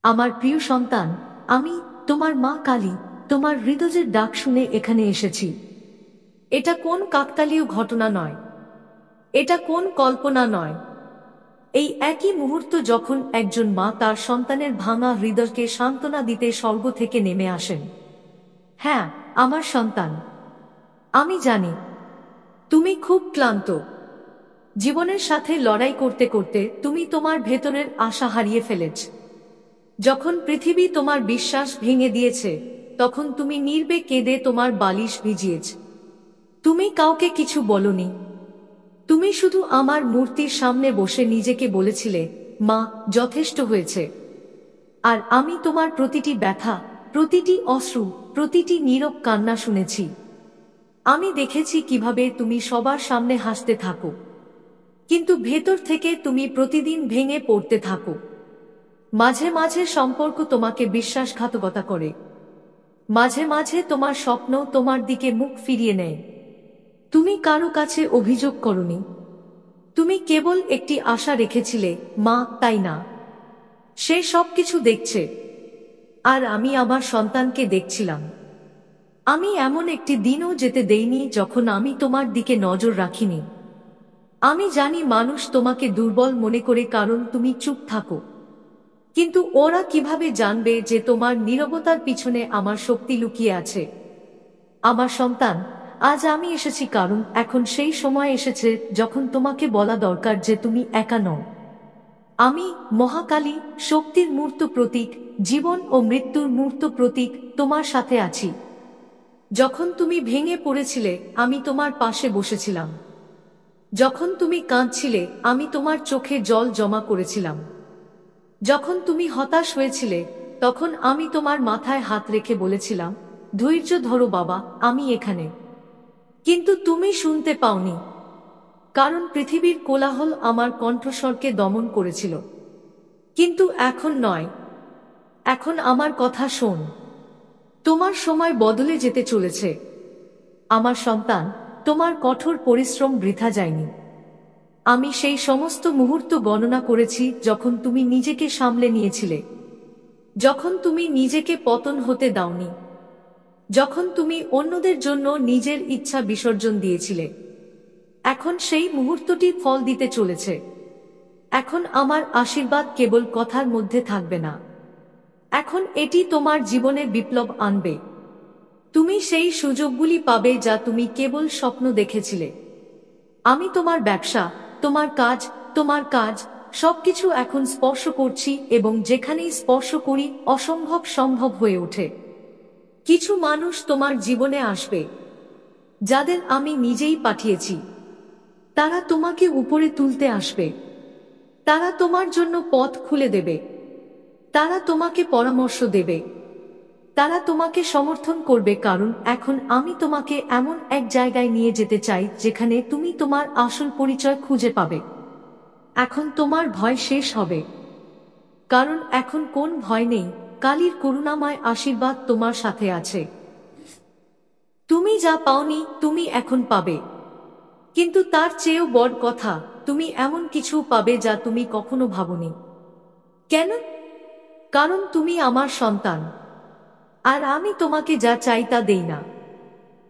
আমার প্রিয় সন্তান, আমি তোমার মা কালী তোমার হৃদয়ের ডাক শুনে এখানে এসেছি। এটা কোন কাকতালীয় ঘটনা নয়, এটা কোন কল্পনা নয়। এই একই মুহূর্ত যখন একজন মা তার সন্তানের ভাঙা হৃদয়কে সান্ত্বনা দিতে স্বর্গ থেকে নেমে আসেন। হ্যাঁ, আমার সন্তান, আমি জানি তুমি খুব ক্লান্ত। জীবনের সাথে লড়াই করতে করতে তুমি তোমার ভেতরের আশা হারিয়ে ফেলেছ। যখন পৃথিবী তোমার বিশ্বাস ভেঙে দিয়েছে, তখন তুমি নীরবে কেঁদে তোমার বালিশ ভিজিয়েছ। তুমি কাউকে কিছু বলনি। তুমি শুধু আমার মূর্তির সামনে বসে নিজেকে বলেছিলে, মা, যথেষ্ট হয়েছে। আর আমি তোমার প্রতিটি ব্যথা, প্রতিটি অশ্রু, প্রতিটি নীরব কান্না শুনেছি। আমি দেখেছি কিভাবে তুমি সবার সামনে হাসতে থাকো, কিন্তু ভেতর থেকে তুমি প্রতিদিন ভেঙে পড়তে থাকো। মাঝে মাঝে সম্পর্ক তোমাকে বিশ্বাসঘাতকতা করে, মাঝে মাঝে তোমার স্বপ্ন তোমার দিকে মুখ ফিরিয়ে নেয়। তুমি কারো কাছে অভিযোগ করনি, তুমি কেবল একটি আশা রেখেছিলে, মা, তাই না? সে সবকিছু দেখছে, আর আমি আমার সন্তানকে দেখছিলাম। আমি এমন একটি দিনও যেতে দেইনি যখন আমি তোমার দিকে নজর রাখিনি। আমি জানি মানুষ তোমাকে দুর্বল মনে করে কারণ তুমি চুপ থাকো, কিন্তু ওরা কিভাবে জানবে যে তোমার নীরবতার পিছনে আমার শক্তি লুকিয়ে আছে? আমার সন্তান, আজ আমি এসেছি কারণ এখন সেই সময় এসেছে যখন তোমাকে বলা দরকার যে তুমি একা নও। আমি, মহাকালী, শক্তির মূর্ত প্রতীক, জীবন ও মৃত্যুর মূর্ত প্রতীক, তোমার সাথে আছি। যখন তুমি ভেঙে পড়েছিলে, আমি তোমার পাশে বসেছিলাম। যখন তুমি কাঁদছিলে, আমি তোমার চোখে জল জমা করেছিলাম। যখন তুমি হতাশ হয়েছিলে, তখন আমি তোমার মাথায় হাত রেখে বলেছিলাম, ধৈর্য ধরো বাবা, আমি এখানে। কিন্তু তুমি শুনতে পাওনি, কারণ পৃথিবীর কোলাহল আমার কণ্ঠস্বরকে দমন করেছিল। কিন্তু এখন নয়, এখন আমার কথা শোন। তোমার সময় বদলে যেতে চলেছে। আমার সন্তান, তোমার কঠোর পরিশ্রম বৃথা যায়নি। আমি সেই সমস্ত মুহূর্ত গণনা করেছি যখন তুমি নিজেকে সামলে নিয়েছিলে, যখন তুমি নিজেকে পতন হতে দাওনি, যখন তুমি অন্যদের জন্য নিজের ইচ্ছা বিসর্জন দিয়েছিলে। এখন সেই মুহূর্তটি ফল দিতে চলেছে। এখন আমার আশীর্বাদ কেবল কথার মধ্যে থাকবে না, এখন এটি তোমার জীবনে বিপ্লব আনবে। তুমি সেই সুযোগগুলি পাবে যা তুমি কেবল স্বপ্ন দেখেছিলে। আমি তোমার ব্যবসা, তোমার কাজ সবকিছু এখন স্পর্শ করছি, এবং যেখানেই স্পর্শ করি অসম্ভব সম্ভব হয়ে ওঠে। কিছু মানুষ তোমার জীবনে আসবে, যাদের আমি নিজেই পাঠিয়েছি। তারা তোমাকে উপরে তুলতে আসবে, তারা তোমার জন্য পথ খুলে দেবে, তারা তোমাকে পরামর্শ দেবে, তারা তোমাকে সমর্থন করবে, কারণ এখন আমি তোমাকে এমন এক জায়গায় নিয়ে যেতে চাই যেখানে তুমি তোমার আসল পরিচয় খুঁজে পাবে। এখন তোমার ভয় শেষ হবে, কারণ এখন কোন ভয় নেই। কালীর করুণাময় আশীর্বাদ তোমার সাথে আছে। তুমি যা পাওনি তুমি এখন পাবে, কিন্তু তার চেয়েও বড় কথা, তুমি এমন কিছু পাবে যা তুমি কখনো ভাবনি। কেন? কারণ তুমি আমার সন্তান, আর আমি তোমাকে যা চাই তা দেই না।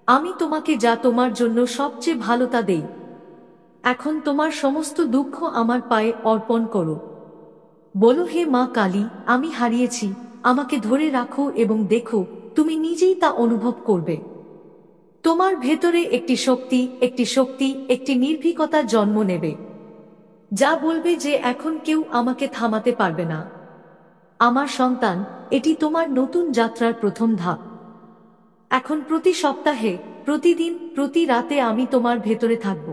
আমি তোমাকে যা তোমার জন্য সবচেয়ে ভালো তা দেই। এখন তোমার সমস্ত দুঃখ আমার পায়ে অর্পণ করো। বলো, হে মা কালী, আমি হারিয়েছি, আমাকে ধরে রাখো এবং দেখো তুমি নিজেই তা অনুভব করবে। তোমার ভেতরে একটি নির্ভীকতা জন্ম নেবে, যা বলবে যে এখন কেউ আমাকে থামাতে পারবে না। আমার সন্তান, এটি তোমার নতুন যাত্রার প্রথম ধাপ। এখন প্রতি সপ্তাহে, প্রতিদিন, প্রতি রাতে আমি তোমার ভেতরে থাকব।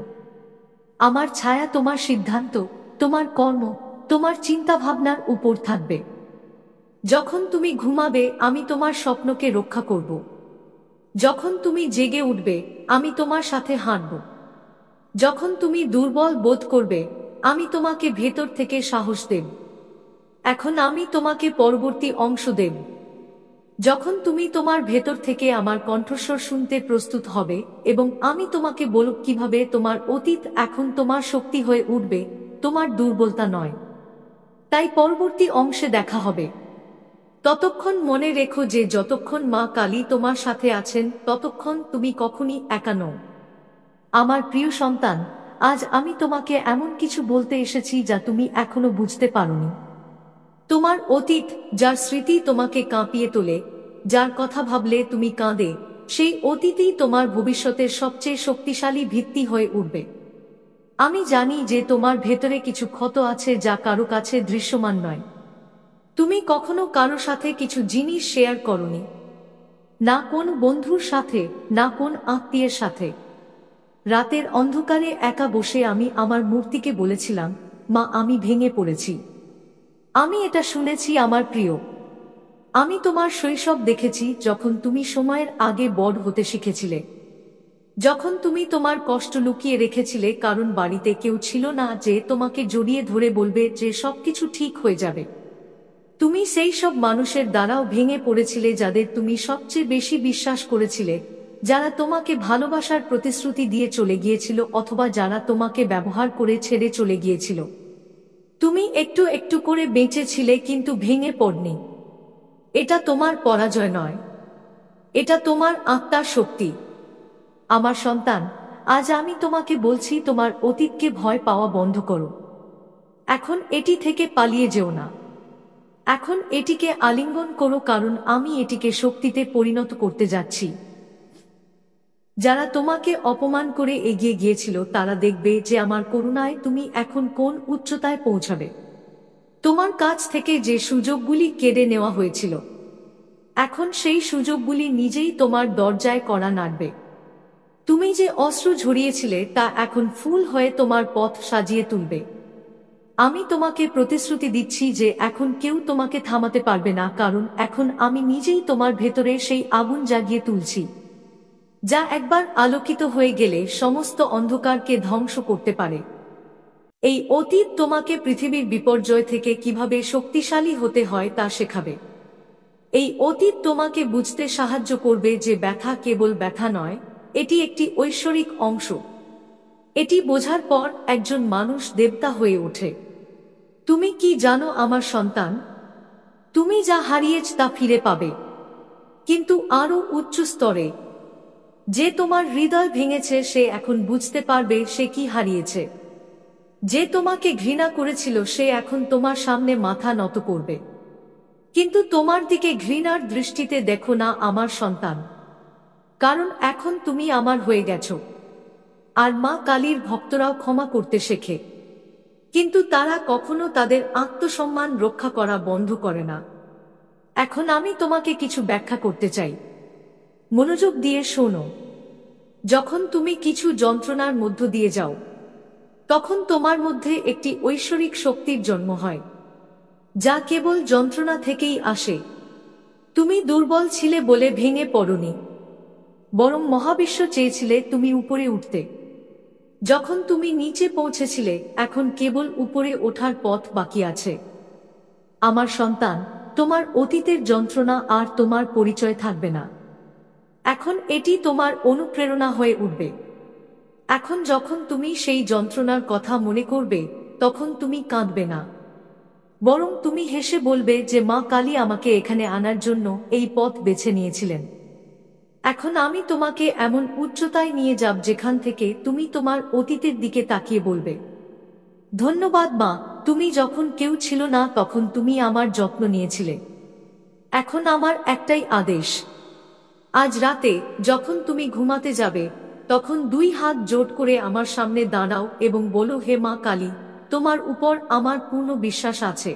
আমার ছায়া তোমার সিদ্ধান্ত, তোমার কর্ম, তোমার চিন্তাভাবনার উপর থাকবে। যখন তুমি ঘুমাবে আমি তোমার স্বপ্নকে রক্ষা করব। যখন তুমি জেগে উঠবে আমি তোমার সাথে হাঁটব। যখন তুমি দুর্বল বোধ করবে আমি তোমাকে ভেতর থেকে সাহস দেব। এখন আমি তোমাকে পরবর্তী অংশ দেব। যখন তুমি তোমার ভেতর থেকে আমার কণ্ঠস্বর শুনতে প্রস্তুত হবে এবং আমি তোমাকে বলব কিভাবে তোমার অতীত এখন তোমার শক্তি হয়ে উঠবে, তোমার দুর্বলতা নয়। তাই পরবর্তী অংশে দেখা হবে। ততক্ষণ মনে রেখো যে যতক্ষণ মা কালী তোমার সাথে আছেন ততক্ষণ তুমি কখনই একা নও। আমার প্রিয় সন্তান, আজ আমি তোমাকে এমন কিছু বলতে এসেছি যা তুমি এখনো বুঝতে পারোনি। তোমার অতীত, যার স্মৃতি তোমাকে কাঁপিয়ে তোলে, যার কথা ভাবলে তুমি কাঁদে, সেই অতীতই তোমার ভবিষ্যতের সবচেয়ে শক্তিশালী ভিত্তি হয়ে উঠবে। আমি জানি যে তোমার ভেতরে কিছু ক্ষত আছে যা কারো কাছে দৃশ্যমান নয়। তুমি কখনো কারো সাথে কিছু জিনিস শেয়ার করনি, না কোন বন্ধুর সাথে, না কোন আত্মীয়ের সাথে। রাতের অন্ধকারে একা বসে আমি আমার মূর্তিকে বলেছিলাম, মা, আমি ভেঙে পড়েছি। আমি এটা শুনেছি আমার প্রিয়। আমি তোমার শৈশব দেখেছি, যখন তুমি সময়ের আগে বড় হতে শিখেছিলে, যখন তুমি তোমার কষ্ট লুকিয়ে রেখেছিলে কারণ বাড়িতে কেউ ছিল না যে তোমাকে জড়িয়ে ধরে বলবে যে সবকিছু ঠিক হয়ে যাবে। তুমি সেই সব মানুষের দ্বারাও ভেঙে পড়েছিলে যাদের তুমি সবচেয়ে বেশি বিশ্বাস করেছিলে, যারা তোমাকে ভালোবাসার প্রতিশ্রুতি দিয়ে চলে গিয়েছিল অথবা যারা তোমাকে ব্যবহার করে ছেড়ে চলে গিয়েছিল। তুমি একটু একটু করে বেঁচেছিলে কিন্তু ভেঙে পড়নি। এটা তোমার পরাজয় নয়, এটা তোমার আত্মার শক্তি। আমার সন্তান, আজ আমি তোমাকে বলছি, তোমার অতীতকে ভয় পাওয়া বন্ধ করো। এখন এটি থেকে পালিয়ে যেও না। এখন এটিকে আলিঙ্গন করো, কারণ আমি এটিকে শক্তিতে পরিণত করতে যাচ্ছি। যারা তোমাকে অপমান করে এগিয়ে গিয়েছিল তারা দেখবে যে আমার করুণায় তুমি এখন কোন উচ্চতায় পৌঁছাবে। তোমার কাছ থেকে যে সুযোগগুলি কেড়ে নেওয়া হয়েছিল, এখন সেই সুযোগগুলি নিজেই তোমার দরজায় কড়া নাড়বে। তুমি যে অশ্রু ঝরিয়েছিলে তা এখন ফুল হয়ে তোমার পথ সাজিয়ে তুলবে। আমি তোমাকে প্রতিশ্রুতি দিচ্ছি যে এখন কেউ তোমাকে থামাতে পারবে না, কারণ এখন আমি নিজেই তোমার ভেতরে সেই আগুন জাগিয়ে তুলছি, যা একবার আলোকিত হয়ে গেলে সমস্ত অন্ধকারকে ধ্বংস করতে পারে। এই অতীত তোমাকে পৃথিবীর বিপর্যয় থেকে কিভাবে শক্তিশালী হতে হয় তা শেখাবে। এই অতীত তোমাকে বুঝতে সাহায্য করবে যে ব্যথা কেবল ব্যথা নয়, এটি একটি ঐশ্বরিক অংশ। এটি বোঝার পর একজন মানুষ দেবতা হয়ে ওঠে। তুমি কি জানো আমার সন্তান, তুমি যা হারিয়েছ তা ফিরে পাবে, কিন্তু আরো উচ্চ স্তরে। যে তোমার হৃদয় ভেঙেছে সে এখন বুঝতে পারবে সে কি হারিয়েছে। যে তোমাকে ঘৃণা করেছিল সে এখন তোমার সামনে মাথা নত করবে। কিন্তু তোমার দিকে ঘৃণার দৃষ্টিতে দেখো না আমার সন্তান, কারণ এখন তুমি আমার হয়ে গেছো। আর মা কালীর ভক্তরাও ক্ষমা করতে শেখে, কিন্তু তারা কখনো তাদের আত্মসম্মান রক্ষা করা বন্ধ করে না। এখন আমি তোমাকে কিছু ব্যাখ্যা করতে চাই, মনোযোগ দিয়ে শোনো। যখন তুমি কিছু যন্ত্রণার মধ্য দিয়ে যাও, তখন তোমার মধ্যে একটি ঐশ্বরিক শক্তির জন্ম হয়, যা কেবল যন্ত্রণা থেকেই আসে। তুমি দুর্বল ছিলে বলে ভেঙে পড়নি, বরং মহাবিশ্ব চেয়েছিলে তুমি উপরে উঠতে। যখন তুমি নিচে পৌঁছেছিলে, এখন কেবল উপরে ওঠার পথ বাকি আছে। আমার সন্তান, তোমার অতীতের যন্ত্রণা আর তোমার পরিচয় থাকবে না। এখন এটি তোমার অনুপ্রেরণা হয়ে উঠবে। এখন যখন তুমি সেই যন্ত্রণার কথা মনে করবে, তখন তুমি কাঁদবে না, বরং তুমি হেসে বলবে যে মা কালী আমাকে এখানে আনার জন্য এই পথ বেছে নিয়েছিলেন। এখন আমি তোমাকে এমন উচ্চতায় নিয়ে যাব যেখান থেকে তুমি তোমার অতীতের দিকে তাকিয়ে বলবে, ধন্যবাদ মা, তুমি যখন কেউ ছিল না তখন তুমি আমার যত্ন নিয়েছিলে। এখন আমার একটাই আদেশ, আজ রাতে যখন তুমি ঘুমাতে যাবে তখন দুই হাত জোট করে আমার সামনে দাঁড়াও এবং বলো, হে মা কালী, তোমার উপর আমার পূর্ণ বিশ্বাস আছে।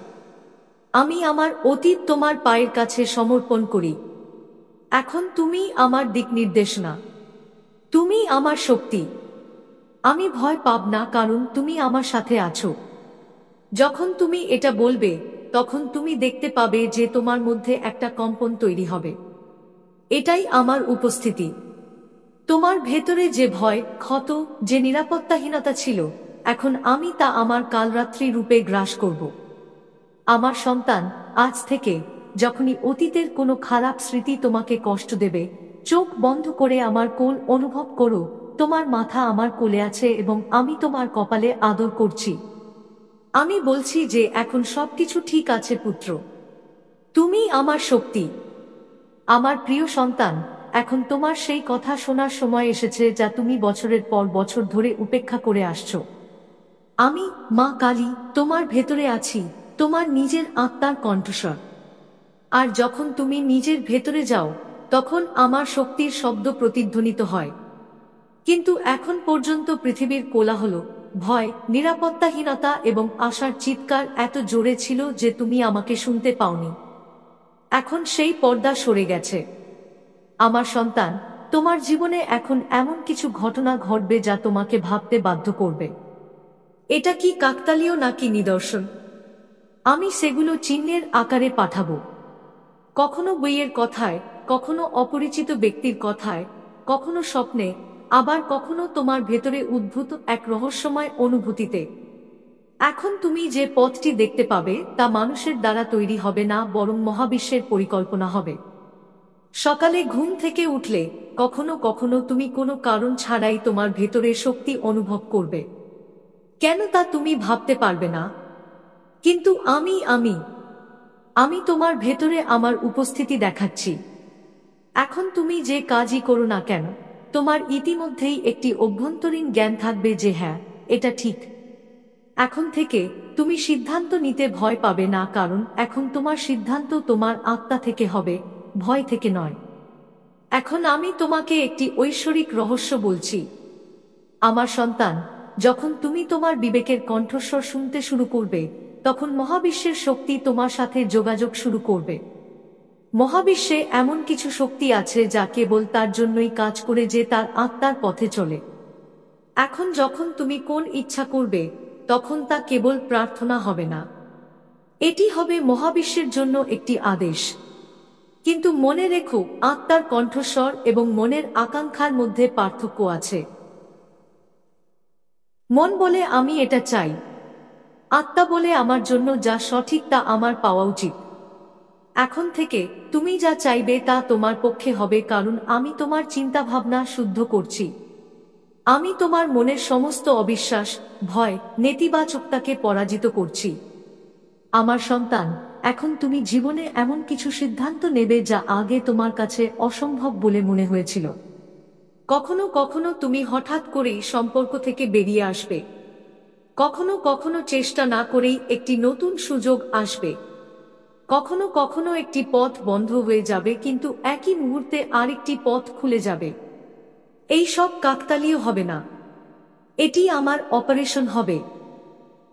আমি আমার অতীত তোমার পায়ের কাছে সমর্পণ করি। এখন তুমি আমার দিক নির্দেশনা, তুমি আমার শক্তি। আমি ভয় পাব না, কারণ তুমি আমার সাথে আছো। যখন তুমি এটা বলবে, তখন তুমি দেখতে পাবে যে তোমার মধ্যে একটা কম্পন তৈরি হবে। এটাই আমার উপস্থিতি। তোমার ভেতরে যে ভয়, ক্ষত, যে নিরাপত্তাহীনতা ছিল, এখন আমি তা আমার কালরাত্রি রূপে গ্রাস করব। আমার সন্তান, আজ থেকে যখনই অতীতের কোনো খারাপ স্মৃতি তোমাকে কষ্ট দেবে, চোখ বন্ধ করে আমার কোল অনুভব করো। তোমার মাথা আমার কোলে আছে এবং আমি তোমার কপালে আদর করছি। আমি বলছি যে এখন সবকিছু ঠিক আছে পুত্র। তুমি আমার শক্তি। আমার প্রিয় সন্তান, এখন তোমার সেই কথা শোনার সময় এসেছে যা তুমি বছরের পর বছর ধরে উপেক্ষা করে আসছো। আমি মা কালী তোমার ভেতরে আছি, তোমার নিজের আত্মার কণ্ঠস্বর। আর যখন তুমি নিজের ভেতরে যাও, তখন আমার শক্তির শব্দ প্রতিধ্বনিত হয়। কিন্তু এখন পর্যন্ত পৃথিবীর কোলাহল, ভয়, নিরাপত্তাহীনতা এবং আশার চিৎকার এত জোরে ছিল যে তুমি আমাকে শুনতে পাওনি। এখন সেই পর্দা সরে গেছে। আমার সন্তান, তোমার জীবনে এখন এমন কিছু ঘটনা ঘটবে যা তোমাকে ভাবতে বাধ্য করবে। এটা কি কাকতালীয় নাকি নিদর্শন? আমি সেগুলো চিহ্নের আকারে পাঠাবো। কখনো বইয়ের কথায়, কখনো অপরিচিত ব্যক্তির কথায়, কখনো স্বপ্নে, আবার কখনো তোমার ভেতরে উদ্ভূত এক রহস্যময় অনুভূতিতে। এখন তুমি যে পথটি দেখতে পাবে তা মানুষের দ্বারা তৈরি হবে না, বরং মহাবিশ্বের পরিকল্পনা হবে। সকালে ঘুম থেকে উঠলে কখনো কখনো তুমি কোনো কারণ ছাড়াই তোমার ভেতরে শক্তি অনুভব করবে। কেন তা তুমি ভাবতে পারবে না, কিন্তু আমি তোমার ভেতরে আমার উপস্থিতি দেখাচ্ছি। এখন তুমি যে কাজই করো না কেন, তোমার ইতিমধ্যেই একটি অভ্যন্তরীণ জ্ঞান থাকবে যে হ্যাঁ, এটা ঠিক। এখন থেকে তুমি সিদ্ধান্ত নিতে ভয় পাবে না, কারণ এখন তোমার সিদ্ধান্ত তোমার আত্মা থেকে হবে, ভয় থেকে নয়। এখন আমি তোমাকে একটি ঐশ্বরিক রহস্য বলছি। আমার সন্তান, যখন তুমি তোমার বিবেকের কণ্ঠস্বর শুনতে শুরু করবে, তখন মহাবিশ্বের শক্তি তোমার সাথে যোগাযোগ শুরু করবে। মহাবিশ্বে এমন কিছু শক্তি আছে যা কেবল তার জন্যই কাজ করে যে তার আত্মার পথে চলে। এখন যখন তুমি কোন ইচ্ছা করবে, তখন তা কেবল প্রার্থনা হবে না, এটি হবে মহাবিশ্বের জন্য একটি আদেশ। কিন্তু মনে রেখো, আত্মার কণ্ঠস্বর এবং মনের আকাঙ্ক্ষার মধ্যে পার্থক্য আছে। মন বলে আমি এটা চাই, আত্মা বলে আমার জন্য যা সঠিক তা আমার পাওয়া উচিত। এখন থেকে তুমি যা চাইবে তা তোমার পক্ষে হবে, কারণ আমি তোমার চিন্তাভাবনা শুদ্ধ করছি। আমি তোমার মনের সমস্ত অবিশ্বাস, ভয়, নেতিবাচকতাকে পরাজিত করছি। আমার সন্তান, এখন তুমি জীবনে এমন কিছু সিদ্ধান্ত নেবে যা আগে তোমার কাছে অসম্ভব বলে মনে হয়েছিল। কখনো কখনো তুমি হঠাৎ করেই সম্পর্ক থেকে বেরিয়ে আসবে, কখনো কখনো চেষ্টা না করেই একটি নতুন সুযোগ আসবে, কখনো কখনো একটি পথ বন্ধ হয়ে যাবে কিন্তু একই মুহূর্তে আরেকটি পথ খুলে যাবে। এই সব কাকতালীয় হবে না, এটি আমার অপারেশন হবে।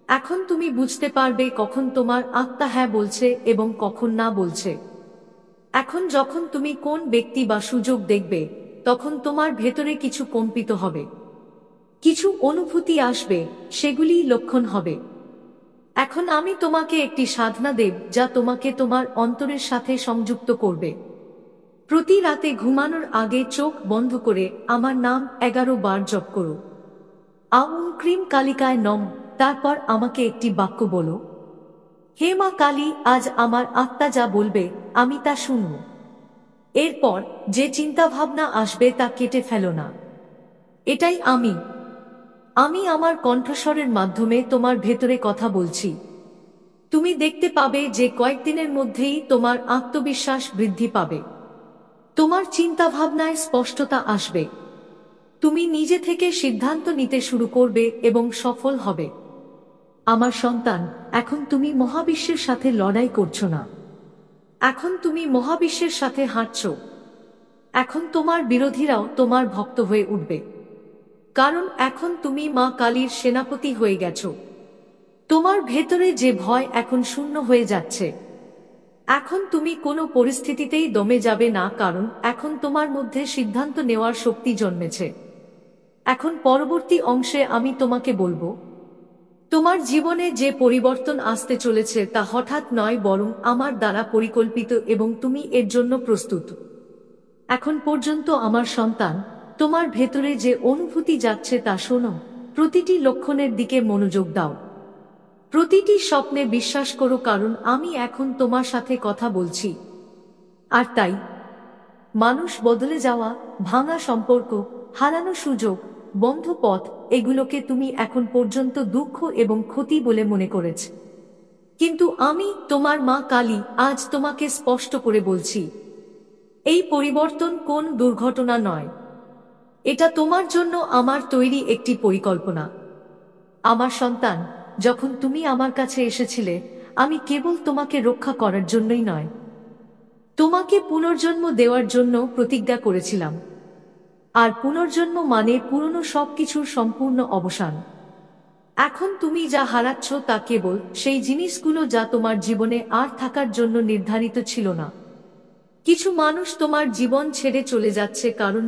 এখন তুমি বুঝতে পারবে কখন তোমার আত্মা হ্যাঁ বলছে এবং কখন না বলছে। এখন যখন তুমি কোন ব্যক্তি বা সুযোগ দেখবে, তখন তোমার ভেতরে কিছু কম্পিত হবে, কিছু অনুভূতি আসবে, সেগুলি লক্ষণ হবে। এখন আমি তোমাকে একটি সাধনা দেব যা তোমাকে তোমার অন্তরের সাথে সংযুক্ত করবে। প্রতি রাতে ঘুমানোর আগে চোখ বন্ধ করে আমার নাম 11 বার জপ করো। আউম ক্রিম কালিকায় নম। তারপর আমাকে একটি বাক্য বলো, হে মা কালী, আজ আমার আত্মা যা বলবে আমি তা শুনব। এরপর যে চিন্তাভাবনা আসবে তা কেটে ফেলো না। এটাই আমি আমার কণ্ঠস্বরের মাধ্যমে তোমার ভেতরে কথা বলছি। তুমি দেখতে পাবে যে কয়েকদিনের মধ্যেই তোমার আত্মবিশ্বাস বৃদ্ধি পাবে, তোমার চিন্তাভাবনায় স্পষ্টতা আসবে, তুমি নিজে থেকে সিদ্ধান্ত নিতে শুরু করবে এবং সফল হবে। আমার সন্তান, এখন তুমি মহাবিশ্বের সাথে লড়াই করছো না, এখন তুমি মহাবিশ্বের সাথে হাঁটছো। এখন তোমার বিরোধীরাও তোমার ভক্ত হয়ে উঠবে, কারণ এখন তুমি মা কালীর সেনাপতি হয়ে গেছো। তোমার ভেতরে যে ভয় এখন শূন্য হয়ে যাচ্ছে। এখন তুমি কোনো পরিস্থিতিতেই দমে যাবে না, কারণ এখন তোমার মধ্যে সিদ্ধান্ত নেওয়ার শক্তি জন্মেছে। এখন পরবর্তী অংশে আমি তোমাকে বলবো, তোমার জীবনে যে পরিবর্তন আসতে চলেছে তা হঠাৎ নয়, বরং আমার দ্বারা পরিকল্পিত এবং তুমি এর জন্য প্রস্তুত। এখন পর্যন্ত আমার সন্তান, তোমার ভেতরে যে অনুভূতি যাচ্ছে তা শোনো, প্রতিটি লক্ষণের দিকে মনোযোগ দাও, প্রতিটি স্বপ্নে বিশ্বাস করো, কারণ আমি এখন তোমার সাথে কথা বলছি। আর তাই মানুষ বদলে যাওয়া, ভাঙা সম্পর্ক, হারানো সুযোগ, বন্ধ পথ, এগুলোকে তুমি এখন পর্যন্ত দুঃখ এবং ক্ষতি বলে মনে করেছ। কিন্তু আমি তোমার মা কালী আজ তোমাকে স্পষ্ট করে বলছি, এই পরিবর্তন কোন দুর্ঘটনা নয়, এটা তোমার জন্য আমার তৈরি একটি পরিকল্পনা। আমার সন্তান, যখন তুমি আমার কাছে এসেছিলে, আমি কেবল তোমাকে রক্ষা করার জন্যই নয়, তোমাকে পুনর্জন্ম দেওয়ার জন্য প্রতিজ্ঞা করেছিলাম। আর পুনর্জন্ম মানে পুরনো সবকিছুর সম্পূর্ণ অবসান। এখন তুমি যা হারাচ্ছ তা কেবল সেই জিনিসগুলো যা তোমার জীবনে আর থাকার জন্য নির্ধারিত ছিল না। কিছু মানুষ তোমার জীবন ছেড়ে চলে যাচ্ছে কারণ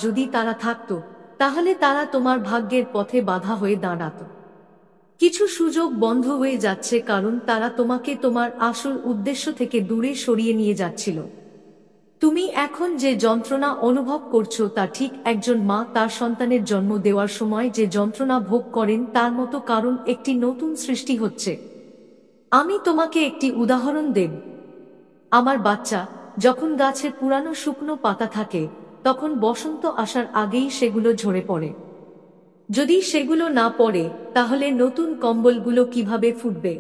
যদি তারা থাকতো, তাহলে তারা তোমার ভাগ্যের পথে বাধা হয়ে দাঁড়াতো। কিছু সুযোগ বন্ধ হয়ে যাচ্ছে কারণ তারা তোমাকে তোমার আসল উদ্দেশ্য থেকে দূরে সরিয়ে নিয়ে যাচ্ছিল। তুমি এখন যে যন্ত্রণা অনুভব করছো তা ঠিক একজন মা তার সন্তানের জন্ম দেওয়ার সময় যে যন্ত্রণা ভোগ করেন তার মতো, কারণ একটি নতুন সৃষ্টি হচ্ছে। আমি তোমাকে একটি উদাহরণ দেব। আমার বাচ্চা, যখন গাছের পুরানো শুকনো পাতা থাকে, তখন বসন্ত আসার আগেই সেগুলো ঝরে পড়ে। যদি সেগুলো না পড়ে, তাহলে নতুন কম্বলগুলো কিভাবে ফুটবে?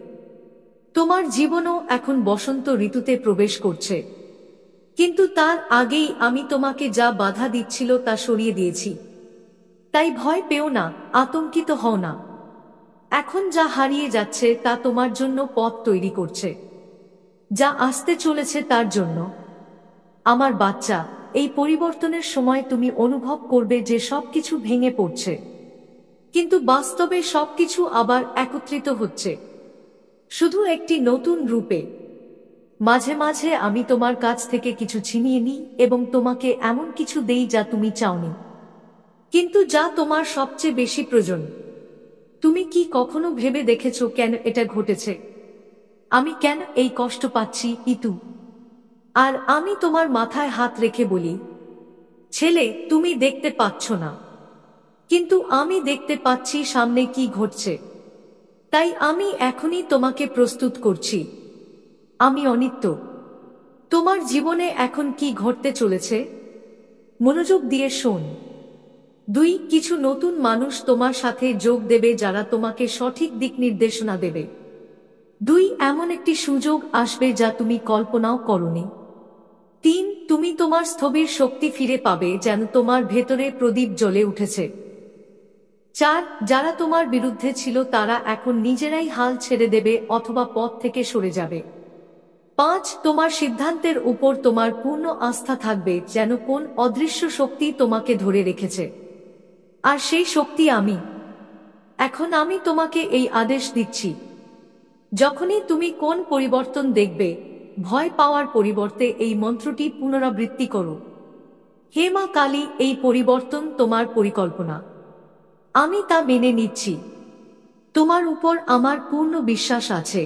তোমার জীবনও এখন বসন্ত ঋতুতে প্রবেশ করছে, কিন্তু তার আগেই আমি তোমাকে যা বাধা দিচ্ছিল তা সরিয়ে দিয়েছি। তাই ভয় পেও না, আতঙ্কিত হও না। এখন যা হারিয়ে যাচ্ছে তা তোমার জন্য পথ তৈরি করছে, যা আসতে চলেছে তার জন্য। আমার বাচ্চা, এই পরিবর্তনের সময় তুমি অনুভব করবে যে সবকিছু ভেঙে পড়ছে, কিন্তু বাস্তবে সবকিছু আবার একত্রিত হচ্ছে, শুধু একটি নতুন রূপে। মাঝে মাঝে আমি তোমার কাছ থেকে কিছু ছিনিয়ে নিই এবং তোমাকে এমন কিছু দেই যা তুমি চাওনি, কিন্তু যা তোমার সবচেয়ে বেশি প্রয়োজন। তুমি কি কখনো ভেবে দেখেছো কেন এটা ঘটেছে? আমি কেন এই কষ্ট পাচ্ছি, ইতু? আর আমি তোমার মাথায় হাত রেখে বলি, ছেলে, তুমি দেখতে পাচ্ছ না, কিন্তু আমি দেখতে পাচ্ছি সামনে কি ঘটছে। তাই আমি এখনই তোমাকে প্রস্তুত করছি। আমি অনিত্য। তোমার জীবনে এখন কি ঘটতে চলেছে? মনোযোগ দিয়ে শোন। 2, কিছু নতুন মানুষ তোমার সাথে যোগ দেবে যারা তোমাকে সঠিক দিক নির্দেশনা দেবে। 2, এমন একটি সুযোগ আসবে যা তুমি কল্পনাও করোনি। 3, তুমি তোমার স্থবির শক্তি ফিরে পাবে, যেন তোমার ভেতরে প্রদীপ জ্বলে উঠেছে। 4, যারা তোমার বিরুদ্ধে ছিল তারা এখন নিজেরাই হাল ছেড়ে দেবে অথবা পথ থেকে সরে যাবে। 5, তোমার সিদ্ধান্তের উপর তোমার পূর্ণ আস্থা থাকবে, যেন কোন অদৃশ্য শক্তি তোমাকে ধরে রেখেছে। আর সেই শক্তি আমি। এখন আমি তোমাকে এই আদেশ দিচ্ছি, যখনই তুমি কোন পরিবর্তন দেখবে, ভয় পাওয়ার পরিবর্তে এই মন্ত্রটি পুনরাবৃত্তি করো। হে মা কালী, এই পরিবর্তন তোমার পরিকল্পনা। আমি তা মেনে নিচ্ছি। তোমার উপর আমার পূর্ণ বিশ্বাস আছে।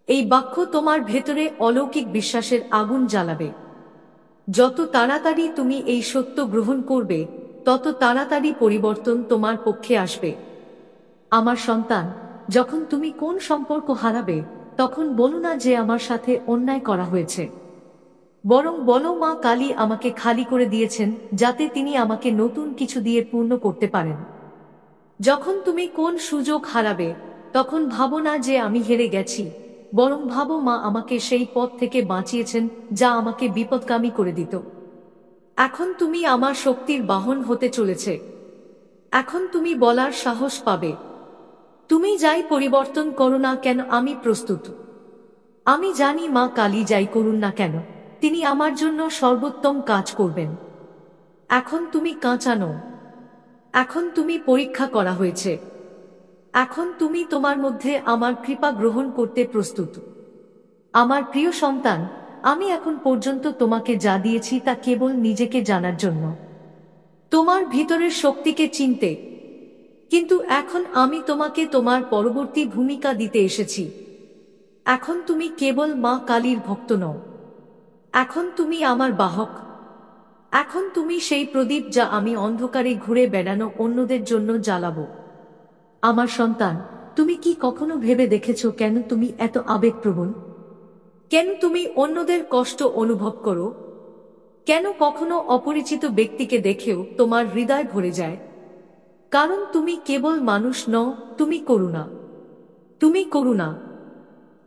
এই বাক্য তোমার ভেতরে অলৌকিক বিশ্বাসের আগুন জ্বালাবে। যত তাড়াতাড়ি তুমি এই সত্য গ্রহণ করবে, তত তাড়াতাড়ি পরিবর্তন তোমার পক্ষে আসবে। আমার সন্তান, যখন তুমি কোন সম্পর্ক হারাবে, তখন বলো না যে আমার সাথে অন্যায় করা হয়েছে, বরং বলো, মা কালী আমাকে খালি করে দিয়েছেন যাতে তিনি আমাকে নতুন কিছু দিয়ে পূর্ণ করতে পারেন। যখন তুমি কোন সুযোগ হারাবে, তখন ভাবো না যে আমি হেরে গেছি, বরং ভাবো, মা আমাকে সেই পথ থেকে বাঁচিয়েছেন যা আমাকে বিপদগামী করে দিত। এখন তুমি আমার শক্তির বাহন হতে চলেছে। এখন তুমি বলার সাহস পাবে, তুমি যাই পরিবর্তন করো না কেন, আমি প্রস্তুত। আমি জানি মা কালী যাই করুন না কেন, তিনি আমার জন্য সর্বোত্তম কাজ করবেন। এখন তুমি কাঁচা নও। এখন তুমি পরীক্ষা করা হয়েছে। এখন তুমি তোমার মধ্যে আমার কৃপা গ্রহণ করতে প্রস্তুত। আমার প্রিয় সন্তান, আমি এখন পর্যন্ত তোমাকে যা দিয়েছি তা কেবল নিজেকে জানার জন্য, তোমার ভিতরের শক্তিকে চিনতে। কিন্তু এখন আমি তোমাকে তোমার পরবর্তী ভূমিকা দিতে এসেছি। এখন তুমি কেবল মা কালীর ভক্ত নও, এখন তুমি আমার বাহক। এখন তুমি সেই প্রদীপ যা আমি অন্ধকারে ঘুরে বেড়ানো অন্যদের জন্য জ্বালাবো। আমার সন্তান, তুমি কি কখনো ভেবে দেখেছো কেন তুমি এত আবেগপ্রবণ? কেন তুমি অন্যদের কষ্ট অনুভব করো? কেন কখনো অপরিচিত ব্যক্তিকে দেখেও তোমার হৃদয় ভরে যায়? কারণ তুমি কেবল মানুষ নও, তুমি করুণা। তুমি করুণা,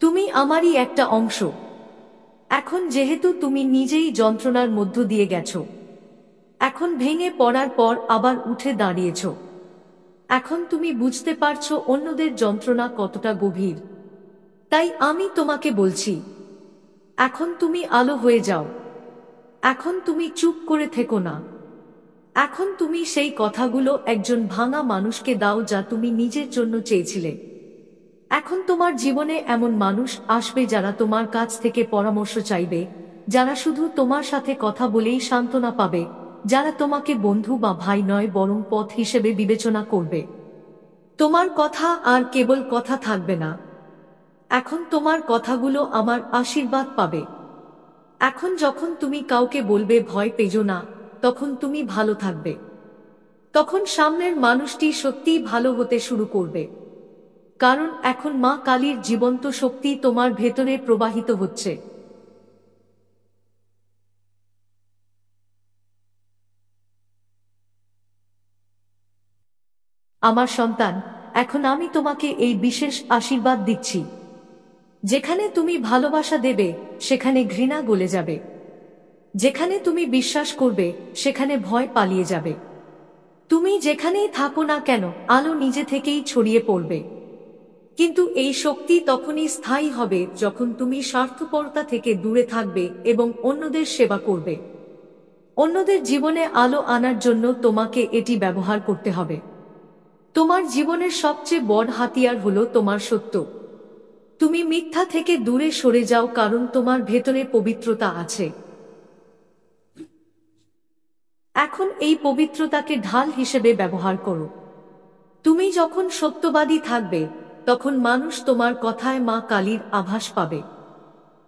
তুমি আমারই একটা অংশ। এখন যেহেতু তুমি নিজেই যন্ত্রণার মধ্য দিয়ে গেছো, এখন ভেঙে পড়ার পর আবার উঠে দাঁড়িয়েছ, এখন তুমি বুঝতে পারছো অন্যদের যন্ত্রণা কতটা গভীর। তাই আমি তোমাকে বলছি, এখন তুমি আলো হয়ে যাও। এখন তুমি চুপ করে থেকো না। এখন তুমি সেই কথাগুলো একজন ভাঙা মানুষকে দাও যা তুমি নিজের জন্য চেয়েছিলে। এখন তোমার জীবনে এমন মানুষ আসবে যারা তোমার কাছ থেকে পরামর্শ চাইবে, যারা শুধু তোমার সাথে কথা বলেই সান্ত্বনা পাবে, যারা তোমাকে বন্ধু বা ভাই নয় বরং পথ হিসেবে বিবেচনা করবে। তোমার কথা আর কেবল কথা থাকবে না, এখন তোমার কথাগুলো আমার আশীর্বাদ পাবে। এখন যখন তুমি কাউকে বলবে ভয় পেজো না, তখন তুমি ভালো থাকবে। তখন সামনের মানুষটি সত্যিই ভালো হতে শুরু করবে, কারণ এখন মা কালীর জীবন্ত শক্তি তোমার ভেতরে প্রবাহিত হচ্ছে। আমার সন্তান, এখন আমি তোমাকে এই বিশেষ আশীর্বাদ দিচ্ছি। যেখানে তুমি ভালোবাসা দেবে সেখানে ঘৃণা গলে যাবে, যেখানে তুমি বিশ্বাস করবে সেখানে ভয় পালিয়ে যাবে। তুমি যেখানেই থাকো না কেন আলো নিজে থেকেই ছড়িয়ে পড়বে। কিন্তু এই শক্তি তখনই স্থায়ী হবে যখন তুমি স্বার্থপরতা থেকে দূরে থাকবে এবং অন্যদের সেবা করবে। অন্যদের জীবনে আলো আনার জন্য তোমাকে এটি ব্যবহার করতে হবে। তোমার জীবনের সবচেয়ে বড় হাতিয়ার হলো তোমার সত্য। তুমি মিথ্যা থেকে দূরে সরে যাও, কারণ তোমার ভেতরে পবিত্রতা আছে। এখন এই পবিত্রতাকে ঢাল হিসেবে ব্যবহার করো। তুমি যখন সত্যবাদী থাকবে তখন মানুষ তোমার কথায় মা কালীর আভাস পাবে।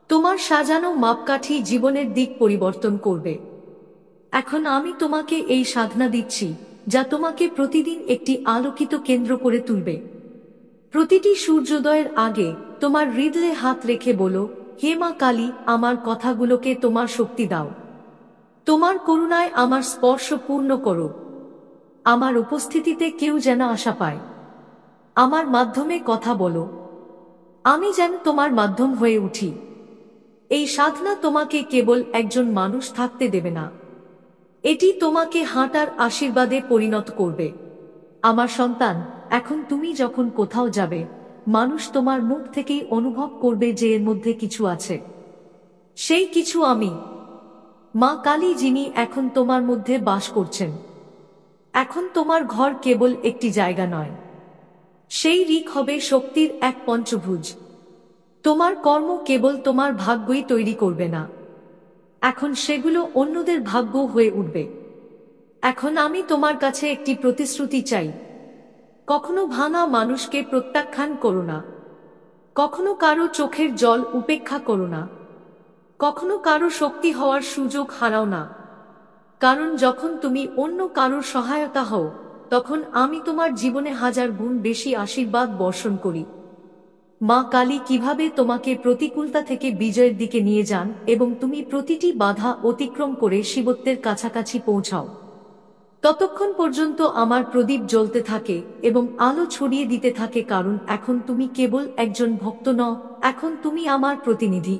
তোমার সাজানো মাপকাঠি জীবনের দিক পরিবর্তন করবে। এখন আমি তোমাকে এই সাধনা দিচ্ছি যা তোমাকে প্রতিদিন একটি আলোকিত কেন্দ্র করে তুলবে। প্রতিটি সূর্যোদয়ের আগে তোমার হৃদয়ে হাত রেখে বলো, হে মা কালী, আমার কথাগুলোকে তোমার শক্তি দাও। তোমার করুণায় আমার স্পর্শ পূর্ণ করো। আমার উপস্থিতিতে কেউ যেন আশা পায়। আমার মাধ্যমে কথা বলো। আমি যেন তোমার মাধ্যম হয়ে উঠি। এই সাধনা তোমাকে কেবল একজন মানুষ থাকতে দেবে না, এটি তোমাকে হাঁটার আশীর্বাদে পরিণত করবে। আমার সন্তান, এখন তুমি যখন কোথাও যাবে, মানুষ তোমার মুখ থেকেই অনুভব করবে যে এর মধ্যে কিছু আছে। সেই কিছু আমি, মা কালী, যিনি এখন তোমার মধ্যে বাস করছেন। এখন তোমার ঘর কেবল একটি জায়গা নয়, সেই ঋক হবে শক্তির এক পঞ্চভুজ। তোমার কর্ম কেবল তোমার ভাগ্যই তৈরি করবে না, এখন সেগুলো অন্যদের ভাগ্য হয়ে উঠবে। এখন আমি তোমার কাছে একটি প্রতিশ্রুতি চাই। কখনো ভাঙা মানুষকে প্রত্যাখ্যান করো না, কখনো কারো চোখের জল উপেক্ষা করো না, কখনো কারো শক্তি হওয়ার সুযোগ হারাও না। কারণ যখন তুমি অন্য কারোর সহায়তা হও, তখন আমি তোমার জীবনে হাজার গুণ বেশি আশীর্বাদ বর্ষণ করি। মা কালী কিভাবে তোমাকে প্রতিকূলতা থেকে বিজয়ের দিকে নিয়ে যান এবং তুমি প্রতিটি বাধা অতিক্রম করে শিবত্বের কাছাকাছি পৌঁছাও, ততক্ষণ পর্যন্ত আমার প্রদীপ জ্বলতে থাকে এবং আলো ছড়িয়ে দিতে থাকে। কারণ এখন তুমি কেবল একজন ভক্ত নও, এখন তুমি আমার প্রতিনিধি।